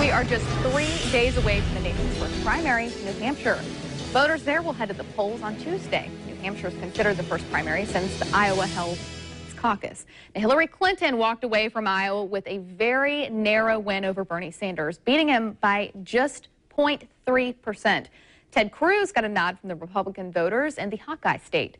We are just 3 days away from the nation's first primary, New Hampshire. Voters there will head to the polls on Tuesday. New Hampshire is considered the first primary since Iowa held its caucus. Now, Hillary Clinton walked away from Iowa with a very narrow win over Bernie Sanders, beating him by just 0.3%. Ted Cruz got a nod from the Republican voters in the Hawkeye state.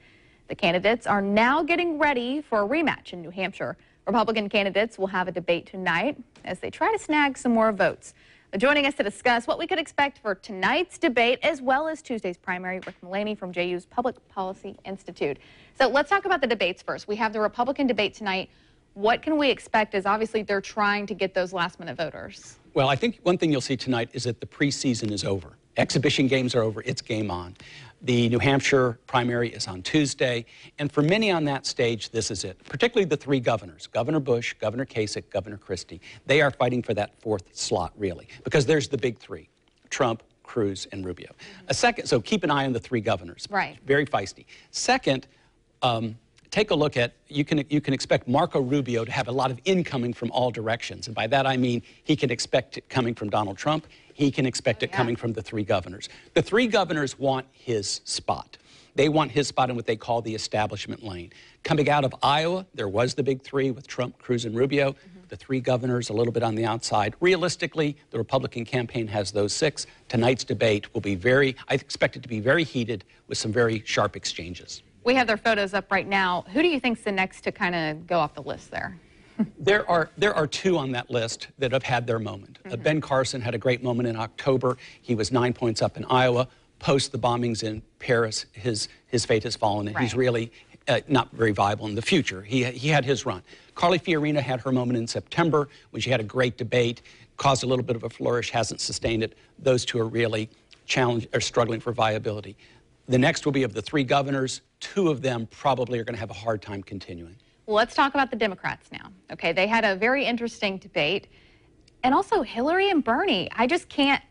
The candidates are now getting ready for a rematch in New Hampshire. Republican candidates will have a debate tonight as they try to snag some more votes. Joining us to discuss what we could expect for tonight's debate as well as Tuesday's primary, Rick Mullaney from JU's Public Policy Institute. So let's talk about the debates first. We have the Republican debate tonight. What can we expect as obviously they're trying to get those last-minute voters? Well, I think one thing you'll see tonight is that the preseason is over. Exhibition games are over. It's game on. The New Hampshire primary is on Tuesday, and for many on that stage, this is it. Particularly the three governors, Governor Bush, Governor Kasich, Governor Christie. They are fighting for that fourth slot, really, because there's the big three, Trump, Cruz, and Rubio. So keep an eye on the three governors. Right. Very feisty. Second, take a look at, you can expect Marco Rubio to have a lot of incoming from all directions. And by that I mean he can expect it coming from Donald Trump. He can expect it coming from the three governors. The three governors want his spot. They want his spot in what they call the establishment lane. Coming out of Iowa, there was the big three with Trump, Cruz, and Rubio. The three governors a little bit on the outside. Realistically, the Republican campaign has those six. Tonight's debate will be I expect it to be very heated with some very sharp exchanges. We have their photos up right now. Who do you think's the next to kind of go off the list there? There are two on that list that have had their moment. Ben Carson had a great moment in October. He was 9 points up in Iowa. Post the bombings in Paris, his fate has fallen, and he's really not very viable in the future. He had his run. Carly Fiorina had her moment in September when she had a great debate, caused a little bit of a flourish, hasn't sustained it. Those two are really struggling for viability. The next will be of the three governors. Two of them probably are going to have a hard time continuing. Well, let's talk about the Democrats now. Okay, they had a very interesting debate. And also Hillary and Bernie, I can't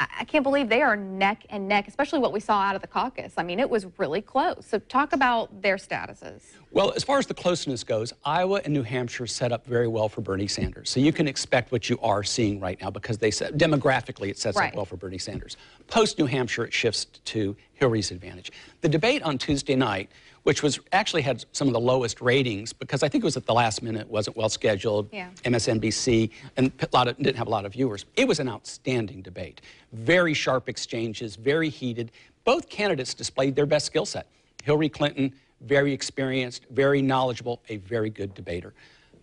believe they are neck and neck, especially what we saw out of the caucus. I mean, it was really close. So talk about their statuses. Well, as far as the closeness goes, Iowa and New Hampshire set up very well for Bernie Sanders. So you can expect what you are seeing right now because they said demographically it sets up well for Bernie Sanders. Post New Hampshire, it shifts to Hillary's advantage. The debate on Tuesday night, which actually had some of the lowest ratings because I think it was at the last minute, wasn't well scheduled, MSNBC, and didn't have a lot of viewers. It was an outstanding debate. Very sharp exchanges, very heated. Both candidates displayed their best skill set. Hillary Clinton, very experienced, very knowledgeable, a very good debater.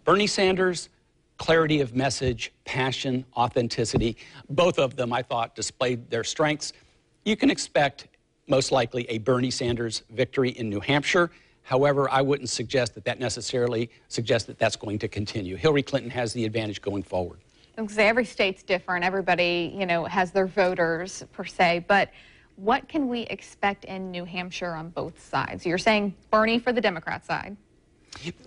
Bernie Sanders, clarity of message, passion, authenticity. Both of them, I thought, displayed their strengths. You can expect most likely a Bernie Sanders victory in New Hampshire. However, I wouldn't suggest that necessarily suggests that that's going to continue. Hillary Clinton has the advantage going forward. Every state's different. Everybody, has their voters per se. But what can we expect in New Hampshire on both sides? You're saying Bernie for the Democrat side.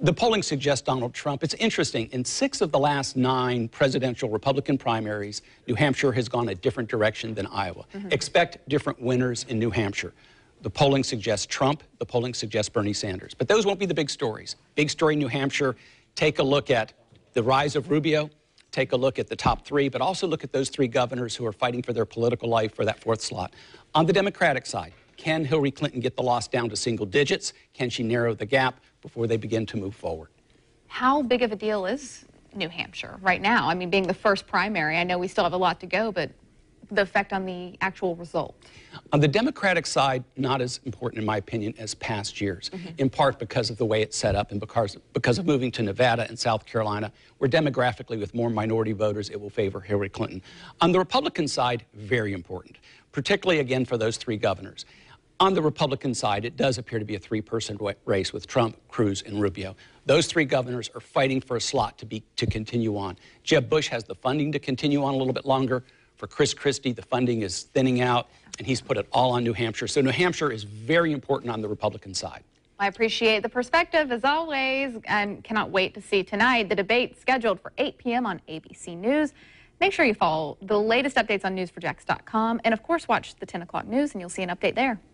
The polling suggests Donald Trump. It's interesting. In 6 of the last 9 presidential Republican primaries, New Hampshire has gone a different direction than Iowa. Expect different winners in New Hampshire. The polling suggests Trump. The polling suggests Bernie Sanders. But those won't be the big stories. Big story in New Hampshire, take a look at the rise of Rubio. Take a look at the top 3, but also look at those 3 governors who are fighting for their political life for that 4th slot. On the Democratic side, can Hillary Clinton get the loss down to single digits? Can she narrow the gap before they begin to move forward? How big of a deal is New Hampshire right now? I mean, being the first primary, I know we still have a lot to go, but the effect on the actual result? On the Democratic side, not as important, in my opinion, as past years, in part because of the way it's set up and because of moving to Nevada and South Carolina, where demographically, with more minority voters, it will favor Hillary Clinton. On the Republican side, very important, particularly, again, for those 3 governors. On the Republican side, it does appear to be a 3-person race with Trump, Cruz, and Rubio. Those 3 governors are fighting for a slot to continue on. Jeb Bush has the funding to continue on a little bit longer. For Chris Christie, the funding is thinning out, and he's put it all on New Hampshire. So New Hampshire is very important on the Republican side. I appreciate the perspective, as always, and cannot wait to see tonight the debate scheduled for 8 p.m. on ABC News. Make sure you follow the latest updates on news4jax.com, and of course watch the 10 o'clock news, and you'll see an update there.